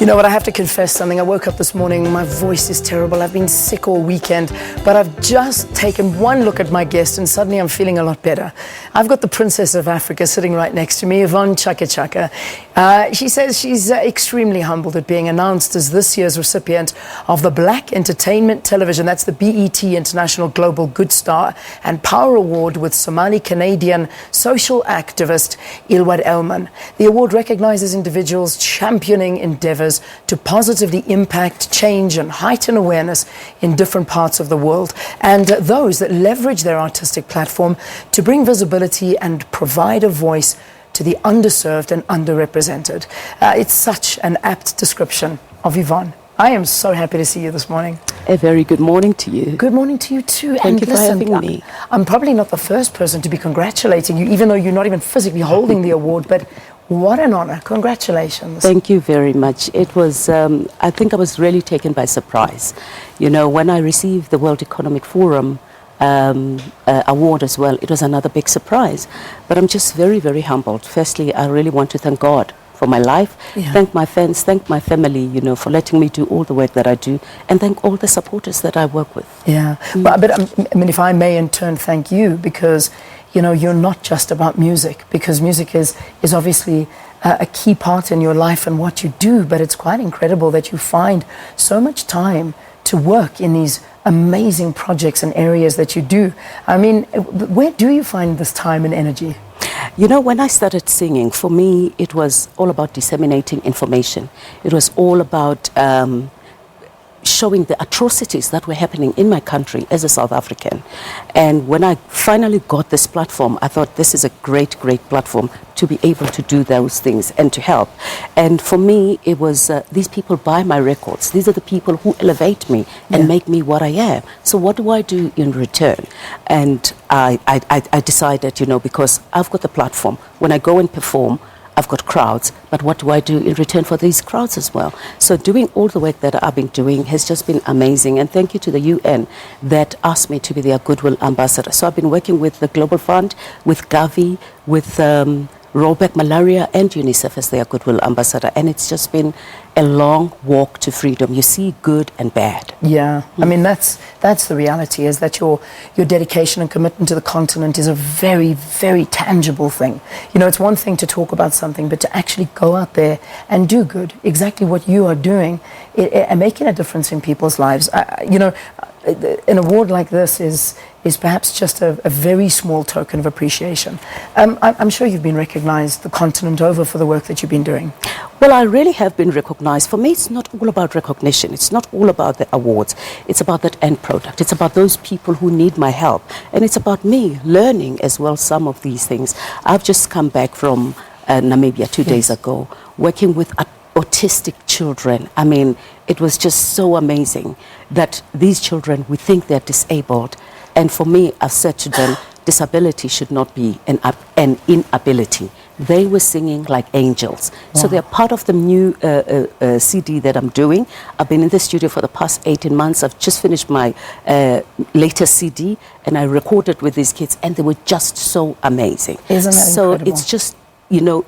You know what, I have to confess something. I woke up this morning, my voice is terrible. I've been sick all weekend, but I've just taken one look at my guest and suddenly I'm feeling a lot better. I've got the Princess of Africa sitting right next to me, Yvonne Chaka Chaka. She says she's extremely humbled at being announced as this year's recipient of the Black Entertainment Television, that's the BET International Global Good Star and Power Award with Somali-Canadian social activist Ilwad Elman. The award recognizes individuals championing endeavours to positively impact, change and heighten awareness in different parts of the world, and those that leverage their artistic platform to bring visibility and provide a voice to the underserved and underrepresented. It's such an apt description of Yvonne. I am so happy to see you this morning. A very good morning to you. Good morning to you too. Thank you for having me. I'm probably not the first person to be congratulating you, even though you're not even physically holding the award, but what an honor. Congratulations. Thank you very much. It was, I think I was really taken by surprise. You know, when I received the World Economic Forum award as well, it was another big surprise. But I'm just very, very humbled. Firstly, I really want to thank God for my life, thank my fans, thank my family, you know, for letting me do all the work that I do, and thank all the supporters that I work with. Yeah, but I mean, if I may in turn thank you, because, you know, you're not just about music, because music is obviously a key part in your life and what you do, but it's quite incredible that you find so much time to work in these amazing projects and areas that you do. I mean, where do you find this time and energy? You know, when I started singing, for me, it was all about disseminating information. It was all about showing the atrocities that were happening in my country as a South African. And when I finally got this platform, I thought this is a great, great platform to be able to do those things and to help. And for me, it was these people buy my records. These are the people who elevate me and make me what I am. So what do I do in return? And I decided, you know, because I've got the platform, when I go and perform, I've got crowds, but what do I do in return for these crowds as well? So doing all the work that I've been doing has just been amazing. And thank you to the UN that asked me to be their Goodwill Ambassador. So I've been working with the Global Fund, with Gavi, with Rollback Malaria and UNICEF as their Goodwill Ambassador. And it's just been a long walk to freedom. You see good and bad. Yeah, I mean, that's the reality, is that your dedication and commitment to the continent is a very, very tangible thing. You know, it's one thing to talk about something, but to actually go out there and do good, exactly what you are doing, and making a difference in people's lives. You know, an award like this is perhaps just a very small token of appreciation. I'm sure you've been recognized the continent over for the work that you've been doing. Well, I really have been recognized. For me, it's not all about recognition. It's not all about the awards. It's about that end product. It's about those people who need my help. And it's about me learning as well some of these things. I've just come back from Namibia 2 days ago, working with autistic children. I mean, it was just so amazing that these children, we think they're disabled. And for me, I've said to them, disability should not be an inability. They were singing like angels. Wow. So they're part of the new CD that I'm doing. I've been in the studio for the past 18 months. I've just finished my latest CD, and I recorded with these kids, and they were just so amazing. Isn't that incredible? It's just, you know,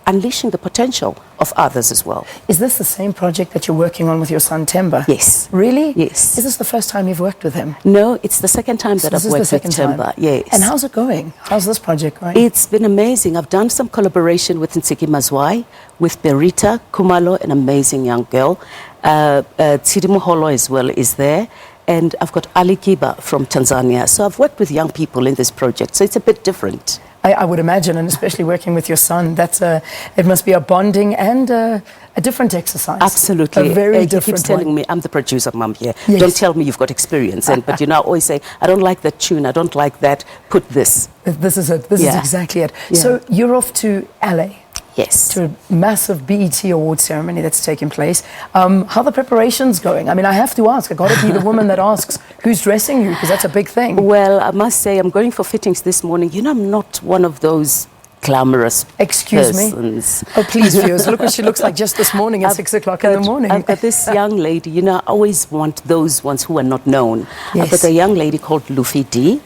unleashing the potential of others as well. Is this the same project that you're working on with your son Temba? Yes. Really? Yes. Is this the first time you've worked with him? No, it's the second time that I've worked with Temba. Yes. And how's it going? How's this project going? It's been amazing. I've done some collaboration with Nsiki Mazwai, with Berita Kumalo, an amazing young girl. Tsidi Moholo as well is there. And I've got Ali Kiba from Tanzania. So I've worked with young people in this project. So it's a bit different. I would imagine, and especially working with your son, it must be a bonding and a different exercise. Absolutely. A very different one. He keeps telling me, I'm the producer, Mum, here. Yes. Don't tell me you've got experience. But you know, I always say, I don't like that tune, I don't like that, put this. This is it. This is exactly it. Yeah. So you're off to LA. Yes. To a massive BET award ceremony that's taking place. How are the preparations going? I mean, I have to ask. I've got to be the woman that asks who's dressing you, because that's a big thing. Well, I must say, I'm going for fittings this morning. You know, I'm not one of those glamorous persons. Me? Oh, please, viewers, look what she looks like just this morning at 6 o'clock in the morning. I've got this young lady, you know, I always want those ones who are not known. Yes. I've got a young lady called Luffy D.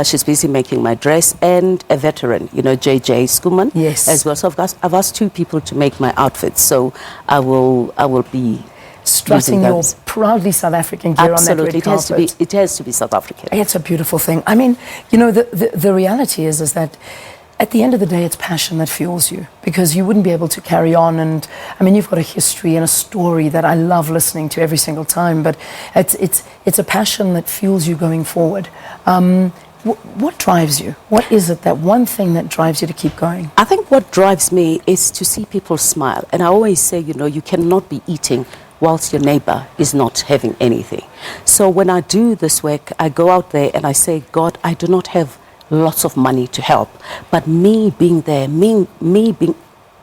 She's busy making my dress, and a veteran, JJ Skuman, Yes. as well. So I've asked 2 people to make my outfits. So I will be strutting your proudly South African gear Absolutely. on that red carpet. It has to be South African. It's a beautiful thing. I mean, the reality is that at the end of the day, it's passion that fuels you, because you wouldn't be able to carry on. And I mean, you've got a history and a story that I love listening to every single time, but it's a passion that fuels you going forward. What drives you? What is it, that one thing that drives you to keep going? I think what drives me is to see people smile. And I always say, you cannot be eating whilst your neighbor is not having anything. So when I do this work, I go out there and I say, God, I do not have lots of money to help, but me being there, me being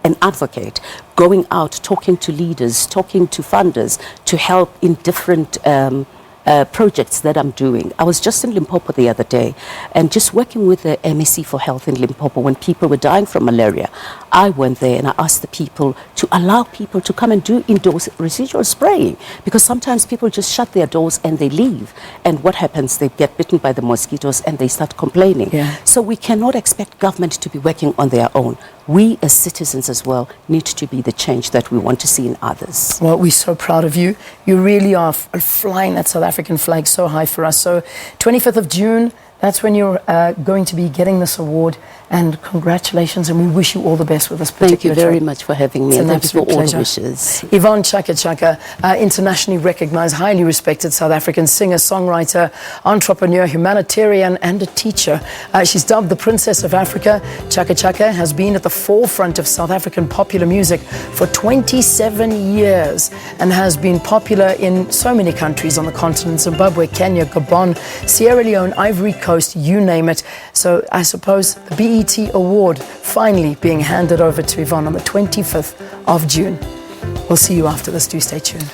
an advocate, going out, talking to leaders, talking to funders to help in different projects that I'm doing. I was just in Limpopo the other day and just working with the MEC for Health in Limpopo when people were dying from malaria. I went there and I asked the people to allow people to come and do indoors residual spraying, because sometimes people just shut their doors and they leave. And what happens? They get bitten by the mosquitoes and they start complaining. Yeah. So we cannot expect government to be working on their own. We as citizens as well need to be the change that we want to see in others. Well, we're so proud of you. You really are flying that South African flag so high for us. So 25th of June, that's when you're going to be getting this award. And congratulations, and we wish you all the best with this particular Thank you very much for having me, and thank you for all the wishes. Yvonne Chaka Chaka, internationally recognized, highly respected South African singer, songwriter, entrepreneur, humanitarian, and a teacher. She's dubbed the Princess of Africa. Chaka Chaka has been at the forefront of South African popular music for 27 years and has been popular in so many countries on the continent: Zimbabwe, Kenya, Gabon, Sierra Leone, Ivory Coast, you name it. So I suppose the BET Award finally being handed over to Yvonne on the 25th of June. We'll see you after this. Do stay tuned.